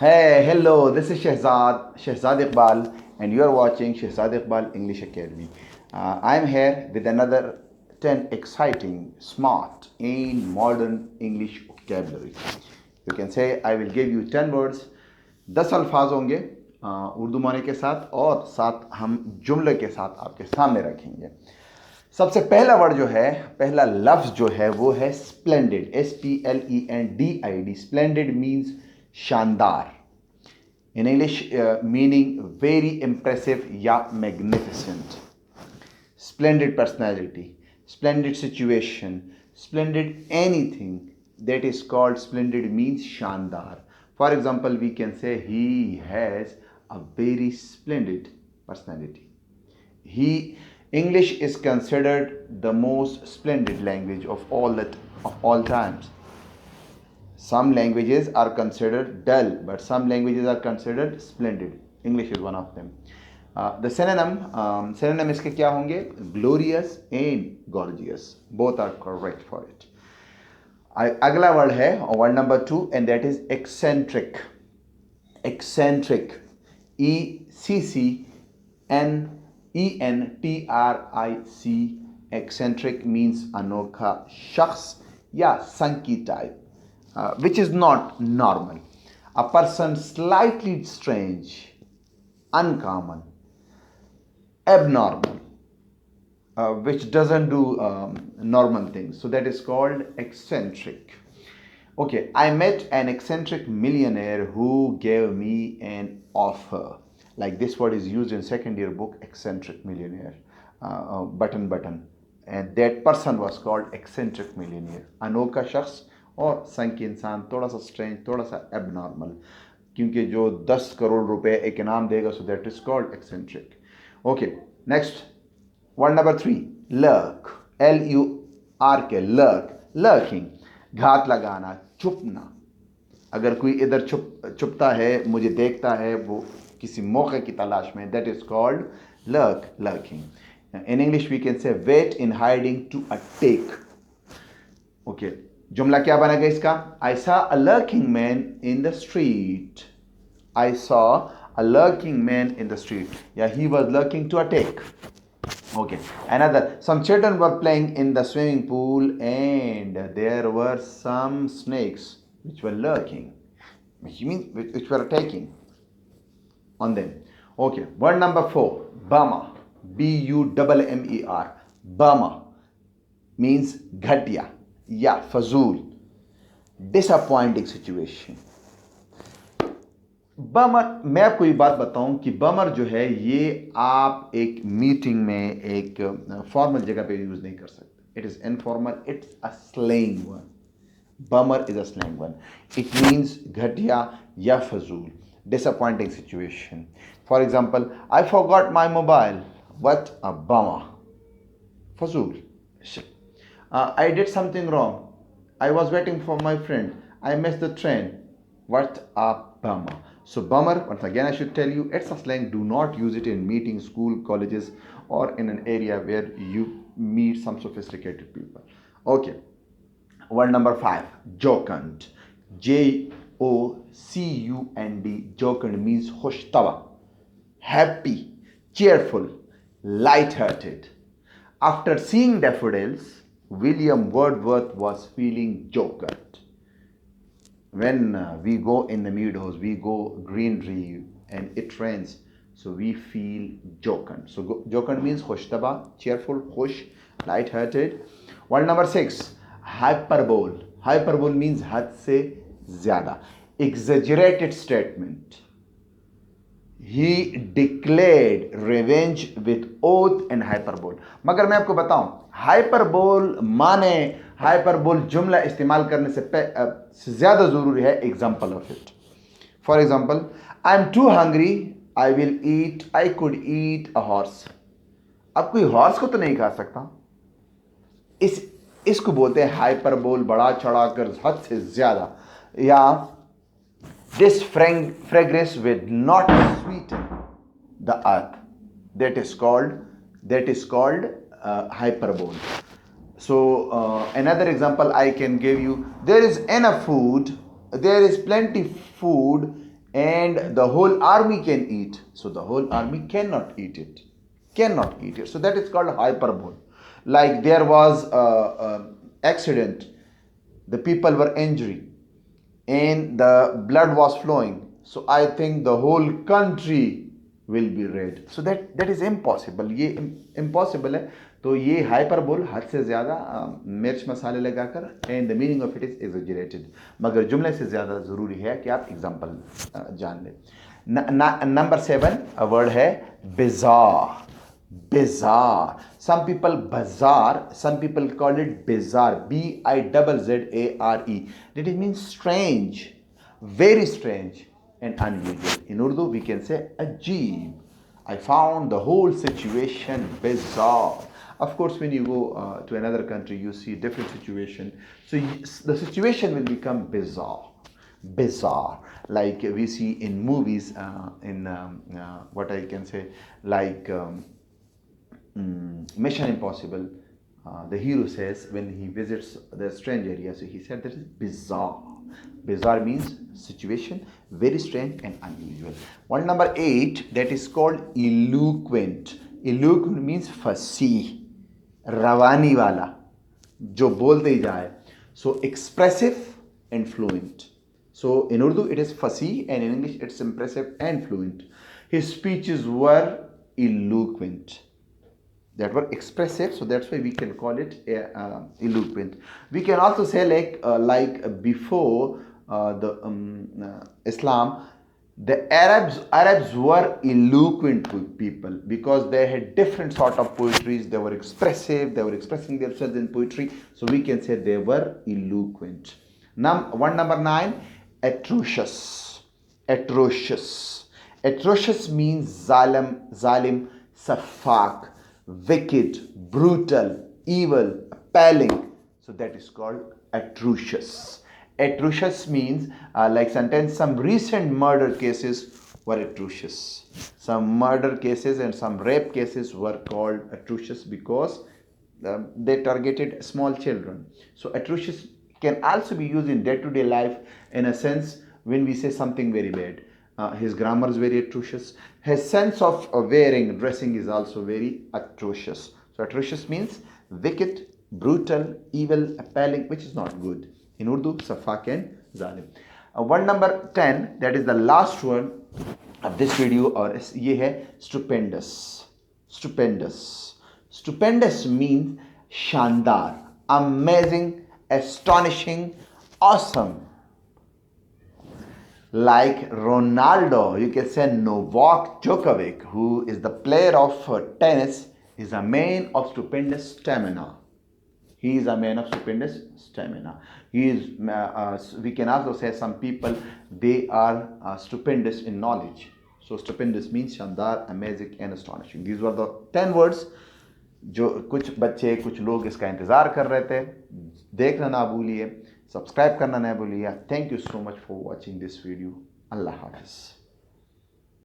Hey, hello, this is Shehzad Iqbal, and you are watching Shehzad Iqbal English Academy. I'm here with another 10 exciting, smart, and modern English vocabulary. You can say I will give you 10 words, 10 अल्फाज होंगे उर्दू माने के साथ और साथ हम जुमले के साथ आपके सामने रखेंगे। सबसे पहला वर्ड जो है, पहला लफ्ज़ जो है वो है स्प्लेंडेड, SPLENDID। स्प्लेंडेड मीन्स शानदार, in English meaning very impressive या magnificent. Splendid personality, splendid situation, splendid anything that is called splendid means शानदार. For example, we can say he has a very splendid personality. English is considered the most splendid language of all times. Some languages are considered dull, but some languages are considered splendid. English is one of them. The synonym इसके क्या होंगे? Glorious and gorgeous. Both are correct for it. अगला word है word number 2 and that is eccentric. Eccentric, ECCNENTRIC. Eccentric means अनोखा शख्स या संकी type. Which is not normal. A person slightly strange, uncommon, abnormal, which doesn't do normal things. So that is called eccentric. Okay, I met an eccentric millionaire who gave me an offer. Like this word is used in second year book, eccentric millionaire, button. And that person was called eccentric millionaire. अनोखा शख्स और संकी इंसान, थोड़ा सा strange, थोड़ा सा abnormal, क्योंकि जो 10 करोड़ रुपए एक इनाम देगा, so that is called eccentric. Okay, next word number 3 lurk, LURK. Lurking, घात लगाना, छुपना. अगर कोई इधर छुपता है, मुझे देखता है, वो किसी मौके की तलाश में, that is called lurking. In English we can say wait in hiding to attack. Okay, जुमला क्या बनेगा इसका? I saw a lurking man in the street. I saw a lurking man in the street. Yeah, he was lurking to attack. Okay, another. Some children were playing in the swimming pool and there were some snakes which were lurking, which were attacking on them. Okay, word number 4, bummer. BUMMER. Bummer means घटिया या फजूल, disappointing situation. Bummer, मैं आपको ये बात बताऊं कि bummer जो है ये आप एक मीटिंग में, एक फॉर्मल जगह पे यूज नहीं कर सकते. It is informal, it's a slang one. Bummer is a slang one. It means घटिया या फजूल, disappointing situation. For example, I forgot my mobile. What a bummer, फजूल. I did something wrong. I was waiting for my friend. I missed the train. What a bummer. So bummer, once again I should tell you, it's a slang. Do not use it in meetings, school, colleges, or in an area where you meet some sophisticated people. Okay. Word number 5, jocund. JOCUND. Jocund means khushtaba, happy, cheerful, light-hearted. After seeing daffodils, William Wordsworth was feeling jocund. When we go in the meadows, we go greenery and it rains, so we feel jocund. So jocund means khushtaba, cheerful, khush, light-hearted. Word number 6, hyperbole. Hyperbole means had se zyada, exaggerated statement. He declared revenge with oath and hyperbole. मगर मैं आपको बताऊं, hyperbole माने hyperbole जुमला इस्तेमाल करने से ज़्यादा ज़रूरी है example of it. For example, I am too hungry, I will eat, I could eat a horse. अब कोई हॉर्स को तो नहीं खा सकता. इसको बोलते हैं हाइपरबोल, बड़ा चढ़ाकर, हद से ज़्यादा. या this fragrance will not sweeten the earth. That is called hyperbole. So another example I can give you, there is enough food, there is plenty food and the whole army can eat. So the whole army cannot eat it. Cannot eat it. So that is called hyperbole. Like there was a accident, the people were injured, and the blood was flowing. So I think the whole country will be red. So that is impossible. ये impossible है. तो ये hyperbole हद से ज़्यादा मिर्च मसाले लगाकर and the meaning of it is exaggerated, मगर जुमले से ज़्यादा ज़रूरी है कि आप एग्जांपल जान लें. नंबर 7 वर्ड है bizarre. Bizarre. Some people bazaar, some people call it bizarre. Bizzare. That it means strange, very strange and unusual. In Urdu, we can say ajeeb. I found the whole situation bizarre. Of course, when you go to another country, you see different situation. So the situation will become bizarre. Bizarre, like we see in movies, in what I can say, like. Mission Impossible, the hero says when he visits the strange area, so he said that is bizarre. Bizarre means situation very strange and unusual. One number 8, that is called eloquent. Eloquent means फसी, रवानी वाला, जो बोलते ही जाए. So expressive and fluent. So in Urdu it is fasi and in English it's impressive and fluent. His speeches were eloquent, that were expressive, so that's why we can call it eloquent. We can also say like before the Islam, the Arabs were eloquent people because they had different sort of poetries. They were expressive, they were expressing themselves in poetry, so we can say they were eloquent. Number 9, atrocious. Atrocious. Atrocious means zalim, safak, wicked, brutal, evil, appalling. So that is called atrocious. Atrocious means like sometimes some recent murder cases were atrocious. Some murder cases and some rape cases were called atrocious because they targeted small children. So atrocious can also be used in day-to-day life in a sense when we say something very bad. His grammar is very atrocious. His sense of wearing, dressing is also very atrocious. So atrocious means wicked, brutal, evil, appalling, which is not good. In Urdu, safak and zalim. One number 10, that is the last one of this video, or ye hai stupendous. Stupendous. Stupendous means shandar, amazing, astonishing, awesome. Like Ronaldo, you can say Novak Djokovic, who is the player of tennis, is a man of stupendous stamina. He is a man of stupendous stamina. He is. We can also say some people, they are stupendous in knowledge. So stupendous means शानदार, amazing and astonishing. These were the 10 words जो कुछ बच्चे कुछ लोग इसका इंतज़ार कर रहे थे. देखना ना भूलिए, सब्सक्राइब करना ना भूलिए. Thank you so much for watching this video. अल्लाह हाफ़िज़.